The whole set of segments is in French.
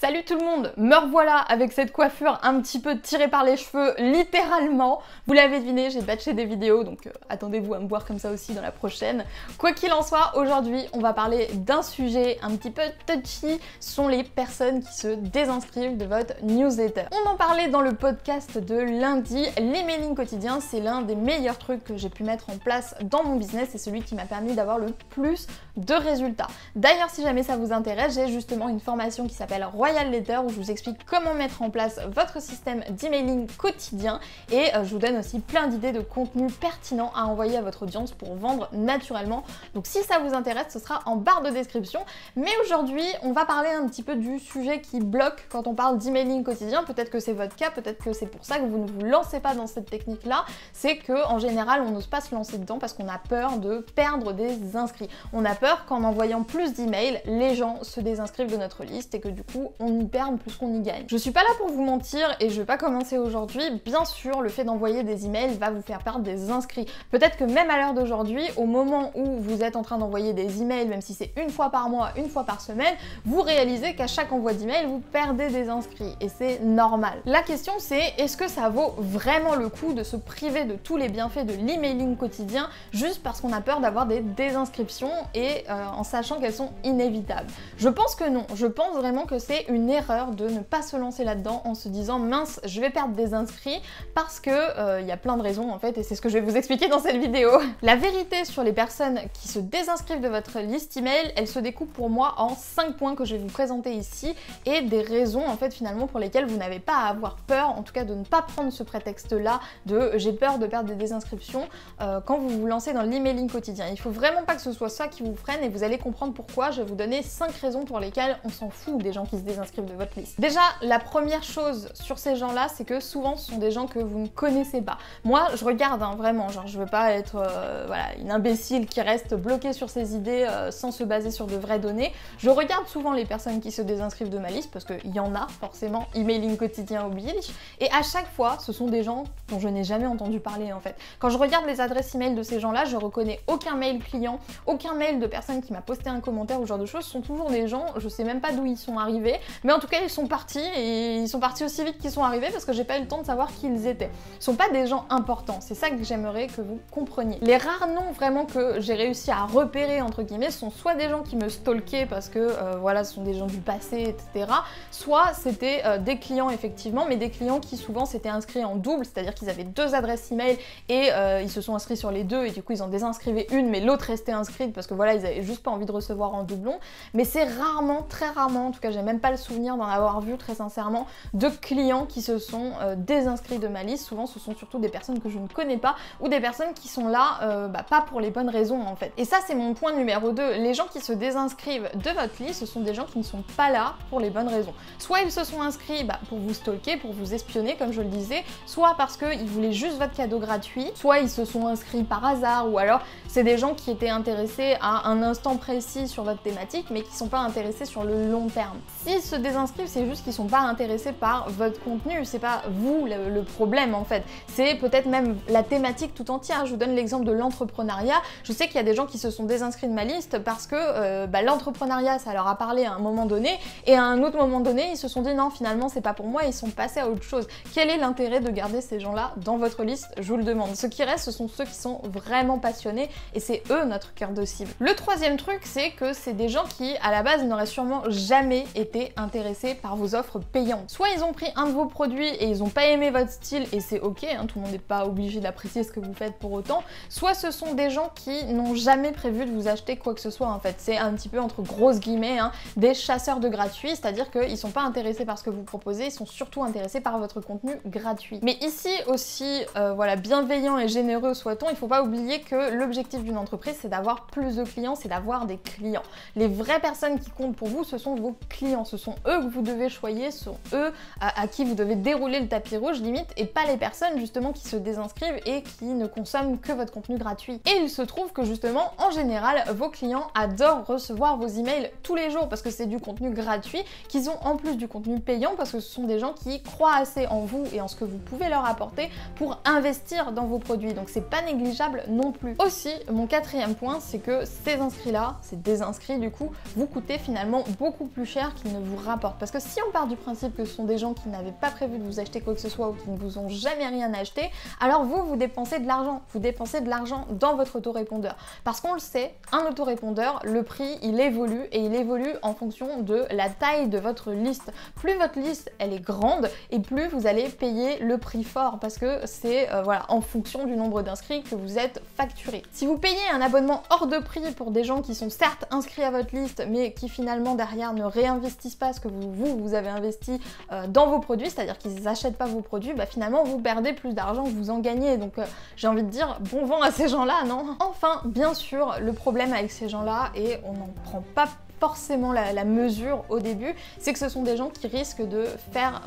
Salut tout le monde, me revoilà avec cette coiffure un petit peu tirée par les cheveux, littéralement. Vous l'avez deviné, j'ai batché des vidéos, donc attendez-vous à me voir comme ça aussi dans la prochaine. Quoi qu'il en soit, aujourd'hui, on va parler d'un sujet un petit peu touchy, sont les personnes qui se désinscrivent de votre newsletter. On en parlait dans le podcast de lundi, l'emailing quotidien, c'est l'un des meilleurs trucs que j'ai pu mettre en place dans mon business, c'est celui qui m'a permis d'avoir le plus de résultats. D'ailleurs, si jamais ça vous intéresse, j'ai justement une formation qui s'appelle Royal Letter où je vous explique comment mettre en place votre système d'emailing quotidien et je vous donne aussi plein d'idées de contenu pertinent à envoyer à votre audience pour vendre naturellement. Donc si ça vous intéresse, ce sera en barre de description. Mais aujourd'hui, on va parler un petit peu du sujet qui bloque quand on parle d'emailing quotidien. Peut-être que c'est votre cas, peut-être que c'est pour ça que vous ne vous lancez pas dans cette technique-là. C'est que en général, on n'ose pas se lancer dedans parce qu'on a peur de perdre des inscrits. On a peur qu'en envoyant plus d'emails, les gens se désinscrivent de notre liste et que du coup, on y perd plus qu'on y gagne. Je suis pas là pour vous mentir et je vais pas commencer aujourd'hui. Bien sûr, le fait d'envoyer des emails va vous faire perdre des inscrits. Peut-être que même à l'heure d'aujourd'hui, au moment où vous êtes en train d'envoyer des emails, même si c'est une fois par mois, une fois par semaine, vous réalisez qu'à chaque envoi d'email, vous perdez des inscrits et c'est normal. La question c'est, est-ce que ça vaut vraiment le coup de se priver de tous les bienfaits de l'emailing quotidien juste parce qu'on a peur d'avoir des désinscriptions et en sachant qu'elles sont inévitables? Je pense que non. Je pense vraiment que c'est une erreur de ne pas se lancer là-dedans en se disant mince, je vais perdre des inscrits parce que y a plein de raisons en fait et c'est ce que je vais vous expliquer dans cette vidéo. La vérité sur les personnes qui se désinscrivent de votre liste email, elle se découpe pour moi en 5 points que je vais vous présenter ici et des raisons en fait finalement pour lesquelles vous n'avez pas à avoir peur, en tout cas de ne pas prendre ce prétexte-là de j'ai peur de perdre des désinscriptions quand vous vous lancez dans l'emailing quotidien. Il faut vraiment pas que ce soit ça qui vous freine et vous allez comprendre pourquoi. Je vais vous donner 5 raisons pour lesquelles on s'en fout des gens qui se désinscrivent de votre liste. Déjà, la première chose sur ces gens-là, c'est que souvent ce sont des gens que vous ne connaissez pas. Moi, je regarde vraiment, genre je veux pas être voilà, une imbécile qui reste bloquée sur ses idées sans se baser sur de vraies données. Je regarde souvent les personnes qui se désinscrivent de ma liste parce qu'il y en a forcément, emailing quotidien oblige, et à chaque fois, ce sont des gens dont je n'ai jamais entendu parler en fait. Quand je regarde les adresses email de ces gens-là, je reconnais aucun mail client, aucun mail de personne qui m'a posté un commentaire ou ce genre de choses. Ce sont toujours des gens, je sais même pas d'où ils sont arrivés, mais en tout cas ils sont partis et ils sont partis aussi vite qu'ils sont arrivés parce que j'ai pas eu le temps de savoir qui ils étaient. Ce sont pas des gens importants, c'est ça que j'aimerais que vous compreniez. Les rares noms vraiment que j'ai réussi à repérer entre guillemets sont soit des gens qui me stalkaient parce que voilà, ce sont des gens du passé, etc. Soit c'était des clients effectivement, mais des clients qui souvent s'étaient inscrits en double, c'est-à-dire qu'ils avaient 2 adresses email et ils se sont inscrits sur les 2 et du coup ils en désinscrivaient une mais l'autre restait inscrite parce que voilà, ils avaient juste pas envie de recevoir en doublon. Mais c'est rarement, très rarement, en tout cas j'ai même pas le souvenir d'en avoir vu très sincèrement, de clients qui se sont désinscrits de ma liste. Souvent ce sont surtout des personnes que je ne connais pas ou des personnes qui sont là pas pour les bonnes raisons en fait. Et ça c'est mon point numéro 2, les gens qui se désinscrivent de votre liste, ce sont des gens qui ne sont pas là pour les bonnes raisons. Soit ils se sont inscrits pour vous stalker, pour vous espionner comme je le disais, soit parce qu'ils voulaient juste votre cadeau gratuit, soit ils se sont inscrits par hasard, ou alors c'est des gens qui étaient intéressés à un instant précis sur votre thématique mais qui sont pas intéressés sur le long terme. S'ils se désinscrivent, c'est juste qu'ils sont pas intéressés par votre contenu, c'est pas vous le problème en fait, c'est peut-être même la thématique tout entière. Je vous donne l'exemple de l'entrepreneuriat. Je sais qu'il y a des gens qui se sont désinscrits de ma liste parce que l'entrepreneuriat ça leur a parlé à un moment donné et à un autre moment donné ils se sont dit non finalement c'est pas pour moi, ils sont passés à autre chose. Quel est l'intérêt de garder ces gens-là dans votre liste? Je vous le demande. Ceux qui restent, ce sont ceux qui sont vraiment passionnés et c'est eux notre cœur de cible. Le troisième truc, c'est que c'est des gens qui à la base n'auraient sûrement jamais été intéressés par vos offres payantes. Soit ils ont pris un de vos produits et ils n'ont pas aimé votre style et c'est ok, hein, tout le monde n'est pas obligé d'apprécier ce que vous faites pour autant, soit ce sont des gens qui n'ont jamais prévu de vous acheter quoi que ce soit en fait. C'est un petit peu entre grosses guillemets des chasseurs de gratuit, c'est-à-dire qu'ils sont pas intéressés par ce que vous proposez, ils sont surtout intéressés par votre contenu gratuit. Mais ici aussi, voilà, bienveillant et généreux soit-on, il faut pas oublier que l'objectif d'une entreprise c'est d'avoir plus de clients, c'est d'avoir des clients. Les vraies personnes qui comptent pour vous, ce sont vos clients, ce sont eux que vous devez choyer, ce sont eux à qui vous devez dérouler le tapis rouge limite, et pas les personnes justement qui se désinscrivent et qui ne consomment que votre contenu gratuit. Et il se trouve que justement, en général, vos clients adorent recevoir vos emails tous les jours parce que c'est du contenu gratuit, qu'ils ont en plus du contenu payant parce que ce sont des gens qui croient assez en vous et en ce que vous pouvez leur apporter pour investir dans vos produits. Donc c'est pas négligeable non plus. Aussi, mon quatrième point, c'est que ces inscrits-là, ces désinscrits du coup, vous coûtez finalement beaucoup plus cher qu'ils ne vous rapporte. Parce que si on part du principe que ce sont des gens qui n'avaient pas prévu de vous acheter quoi que ce soit ou qui ne vous ont jamais rien acheté, alors vous dépensez de l'argent. Vous dépensez de l'argent dans votre autorépondeur. Parce qu'on le sait, un autorépondeur, le prix, il évolue et il évolue en fonction de la taille de votre liste. Plus votre liste, elle est grande et plus vous allez payer le prix fort parce que c'est voilà, en fonction du nombre d'inscrits que vous êtes facturé. Si vous payez un abonnement hors de prix pour des gens qui sont certes inscrits à votre liste mais qui finalement derrière ne réinvestissent pas ce que vous avez investi dans vos produits, c'est-à-dire qu'ils n'achètent pas vos produits, bah finalement vous perdez plus d'argent que vous en gagnez. Donc j'ai envie de dire bon vent à ces gens-là, non? Enfin, bien sûr, le problème avec ces gens-là, et on n'en prend pas forcément la mesure au début, c'est que ce sont des gens qui risquent de faire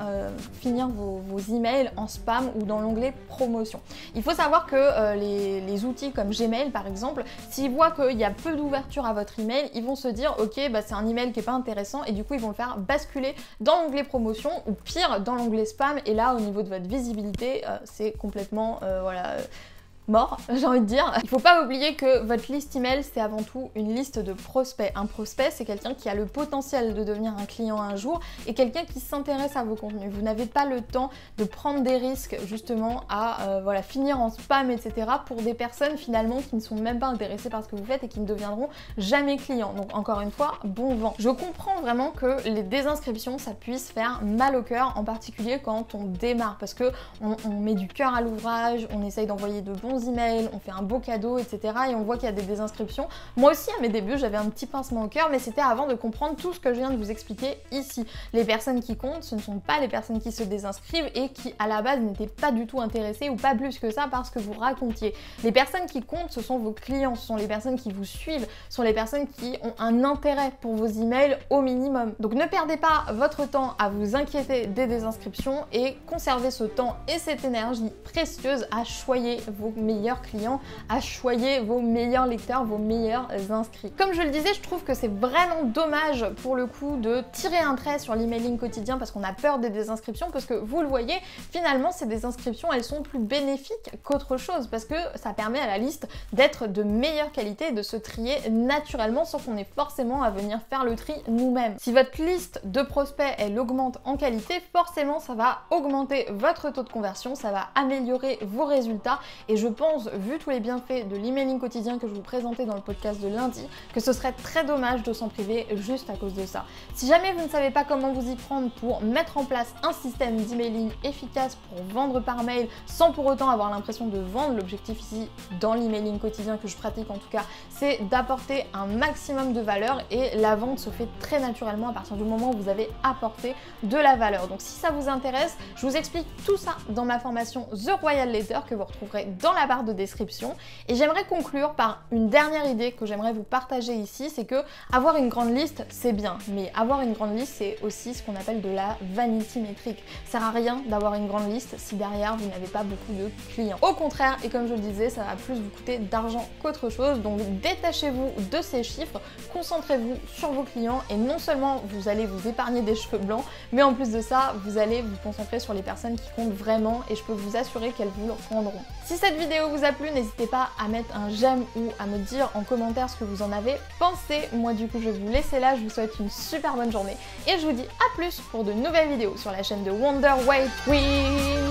finir vos emails en spam ou dans l'onglet promotion. Il faut savoir que les outils comme Gmail par exemple, s'ils voient qu'il y a peu d'ouverture à votre email, ils vont se dire ok bah c'est un email qui est pas intéressant et du coup ils vont le faire basculer dans l'onglet promotion ou pire dans l'onglet spam, et là au niveau de votre visibilité c'est complètement voilà mort, j'ai envie de dire. Il faut pas oublier que votre liste email, c'est avant tout une liste de prospects. Un prospect, c'est quelqu'un qui a le potentiel de devenir un client un jour et quelqu'un qui s'intéresse à vos contenus. Vous n'avez pas le temps de prendre des risques justement à voilà, finir en spam, etc. pour des personnes finalement qui ne sont même pas intéressées par ce que vous faites et qui ne deviendront jamais clients. Donc encore une fois, bon vent. Je comprends vraiment que les désinscriptions, ça puisse faire mal au cœur, en particulier quand on démarre, parce que on met du cœur à l'ouvrage, on essaye d'envoyer de bons emails, on fait un beau cadeau, etc. et on voit qu'il y a des désinscriptions. Moi aussi, à mes débuts, j'avais un petit pincement au cœur, mais c'était avant de comprendre tout ce que je viens de vous expliquer ici. Les personnes qui comptent, ce ne sont pas les personnes qui se désinscrivent et qui, à la base, n'étaient pas du tout intéressées ou pas plus que ça par ce que vous racontiez. Les personnes qui comptent, ce sont vos clients, ce sont les personnes qui vous suivent, ce sont les personnes qui ont un intérêt pour vos emails au minimum. Donc ne perdez pas votre temps à vous inquiéter des désinscriptions et conservez ce temps et cette énergie précieuse à choyer vos meilleurs clients, à choyer vos meilleurs lecteurs, vos meilleurs inscrits. Comme je le disais, je trouve que c'est vraiment dommage pour le coup de tirer un trait sur l'emailing quotidien parce qu'on a peur des désinscriptions, parce que vous le voyez, finalement ces désinscriptions elles sont plus bénéfiques qu'autre chose parce que ça permet à la liste d'être de meilleure qualité et de se trier naturellement sans qu'on ait forcément à venir faire le tri nous-mêmes. Si votre liste de prospects elle augmente en qualité, forcément ça va augmenter votre taux de conversion, ça va améliorer vos résultats, et je pense, vu tous les bienfaits de l'emailing quotidien que je vous présentais dans le podcast de lundi, que ce serait très dommage de s'en priver juste à cause de ça. Si jamais vous ne savez pas comment vous y prendre pour mettre en place un système d'emailing efficace pour vendre par mail sans pour autant avoir l'impression de vendre, l'objectif ici dans l'emailing quotidien que je pratique en tout cas, c'est d'apporter un maximum de valeur, et la vente se fait très naturellement à partir du moment où vous avez apporté de la valeur. Donc si ça vous intéresse, je vous explique tout ça dans ma formation The Royal Letter que vous retrouverez dans la barre de description. Et j'aimerais conclure par une dernière idée que j'aimerais vous partager ici, c'est que avoir une grande liste c'est bien, mais avoir une grande liste c'est aussi ce qu'on appelle de la vanity métrique. Ça sert à rien d'avoir une grande liste si derrière vous n'avez pas beaucoup de clients. Au contraire, et comme je le disais, ça va plus vous coûter d'argent qu'autre chose, donc détachez-vous de ces chiffres, concentrez-vous sur vos clients et non seulement vous allez vous épargner des cheveux blancs, mais en plus de ça, vous allez vous concentrer sur les personnes qui comptent vraiment, et je peux vous assurer qu'elles vous le rendront. Si cette vidéo vous a plu, n'hésitez pas à mettre un j'aime ou à me dire en commentaire ce que vous en avez pensé. Moi du coup je vais vous laisser là, je vous souhaite une super bonne journée et je vous dis à plus pour de nouvelles vidéos sur la chaîne de Wonder Weight Queen.